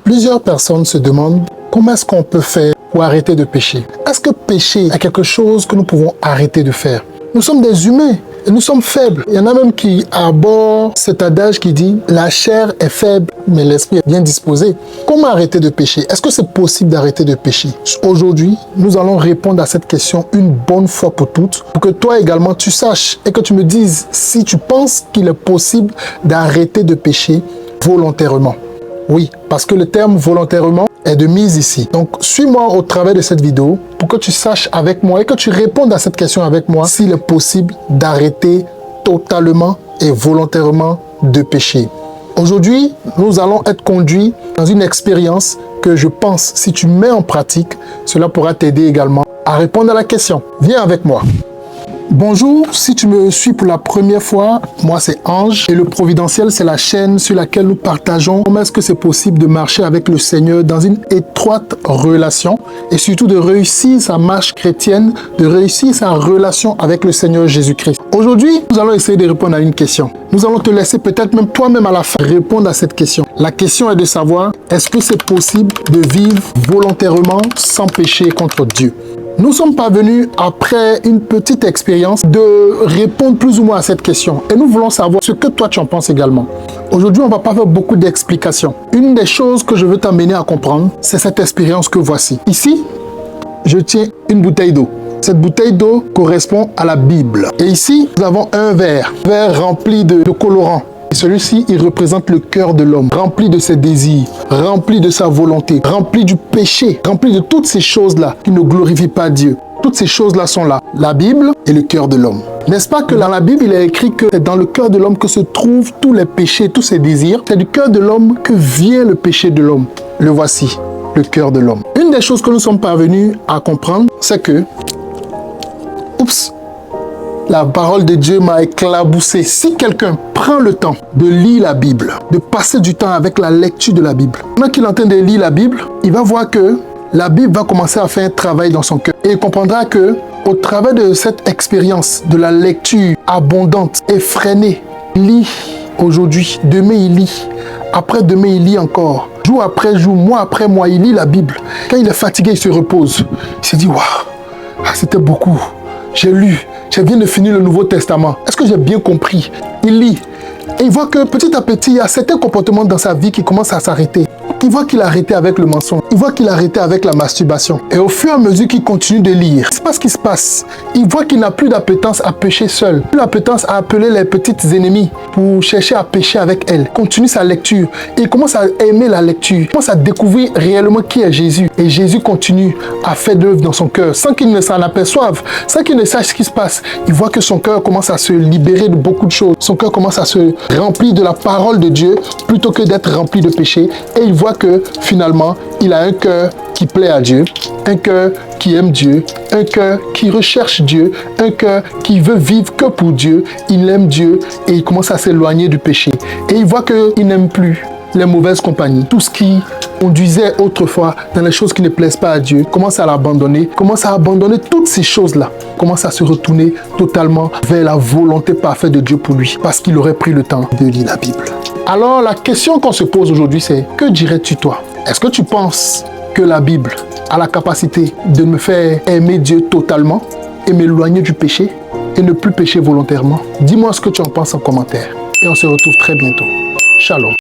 Plusieurs personnes se demandent comment est-ce qu'on peut faire pour arrêter de pécher. Est-ce que pécher est quelque chose que nous pouvons arrêter de faire? Nous sommes des humains et nous sommes faibles. Il y en a même qui abordent cet adage qui dit « la chair est faible, mais l'esprit est bien disposé ». Comment arrêter de pécher? Est-ce que c'est possible d'arrêter de pécher? Aujourd'hui, nous allons répondre à cette question une bonne fois pour toutes, pour que toi également tu saches et que tu me dises si tu penses qu'il est possible d'arrêter de pécher volontairement. Oui, parce que le terme volontairement est de mise ici. Donc, suis-moi au travers de cette vidéo pour que tu saches avec moi et que tu répondes à cette question avec moi s'il est possible d'arrêter totalement et volontairement de pécher. Aujourd'hui, nous allons être conduits dans une expérience que je pense, si tu mets en pratique, cela pourra t'aider également à répondre à la question. Viens avec moi. Bonjour, si tu me suis pour la première fois, moi c'est Ange et le Providentiel c'est la chaîne sur laquelle nous partageons comment est-ce que c'est possible de marcher avec le Seigneur dans une étroite relation et surtout de réussir sa marche chrétienne, de réussir sa relation avec le Seigneur Jésus-Christ. Aujourd'hui, nous allons essayer de répondre à une question. Nous allons te laisser peut-être même toi-même à la fin répondre à cette question. La question est de savoir, est-ce que c'est possible de vivre volontairement sans pécher contre Dieu? Nous sommes parvenus, après une petite expérience, de répondre plus ou moins à cette question. Et nous voulons savoir ce que toi tu en penses également. Aujourd'hui, on ne va pas faire beaucoup d'explications. Une des choses que je veux t'amener à comprendre, c'est cette expérience que voici. Ici, je tiens une bouteille d'eau. Cette bouteille d'eau correspond à la Bible. Et ici, nous avons un verre rempli de colorants. Celui-ci, il représente le cœur de l'homme, rempli de ses désirs, rempli de sa volonté, rempli du péché, rempli de toutes ces choses-là qui ne glorifient pas Dieu. Toutes ces choses-là sont là, la Bible et le cœur de l'homme. N'est-ce pas que dans la Bible, il est écrit que c'est dans le cœur de l'homme que se trouvent tous les péchés, tous ses désirs. C'est du cœur de l'homme que vient le péché de l'homme. Le voici, le cœur de l'homme. Une des choses que nous sommes parvenus à comprendre, c'est que... Oups! La parole de Dieu m'a éclaboussé. Si quelqu'un prend le temps de lire la Bible, de passer du temps avec la lecture de la Bible, pendant qu'il est en train de lire la Bible, il va voir que la Bible va commencer à faire un travail dans son cœur. Et il comprendra que, au travers de cette expérience de la lecture abondante, effrénée, il lit aujourd'hui, demain il lit, après-demain il lit encore, jour après jour, mois après mois, il lit la Bible. Quand il est fatigué, il se repose. Il se dit, waouh, c'était beaucoup. J'ai lu, je viens de finir le Nouveau Testament. Est-ce que j'ai bien compris? Il lit et il voit que petit à petit, il y a certains comportements dans sa vie qui commencent à s'arrêter. Il voit qu'il a arrêté avec le mensonge. Il voit qu'il a arrêté avec la masturbation. Et au fur et à mesure qu'il continue de lire, c'est pas ce qui se passe. Il voit qu'il n'a plus d'appétence à pécher seul. Plus d'appétence à appeler les petites ennemies pour chercher à pécher avec elles. Continue sa lecture. Et il commence à aimer la lecture. Il commence à découvrir réellement qui est Jésus. Et Jésus continue à faire de l'œuvre dans son cœur. Sans qu'il ne s'en aperçoive, sans qu'il ne sache ce qui se passe. Il voit que son cœur commence à se libérer de beaucoup de choses. Son cœur commence à se remplir de la parole de Dieu plutôt que d'être rempli de péché. Et il voit que finalement, il a un cœur qui plaît à Dieu, un cœur qui aime Dieu, un cœur qui recherche Dieu, un cœur qui veut vivre que pour Dieu. Il aime Dieu et il commence à s'éloigner du péché. Et il voit qu'il n'aime plus les mauvaises compagnies. Tout ce qui conduisait autrefois dans les choses qui ne plaisent pas à Dieu, commence à l'abandonner, commence à abandonner toutes ces choses-là, commence à se retourner totalement vers la volonté parfaite de Dieu pour lui, parce qu'il aurait pris le temps de lire la Bible. Alors la question qu'on se pose aujourd'hui, c'est que dirais-tu toi? Est-ce que tu penses que la Bible a la capacité de me faire aimer Dieu totalement et m'éloigner du péché et ne plus pécher volontairement? Dis-moi ce que tu en penses en commentaire et on se retrouve très bientôt. Shalom.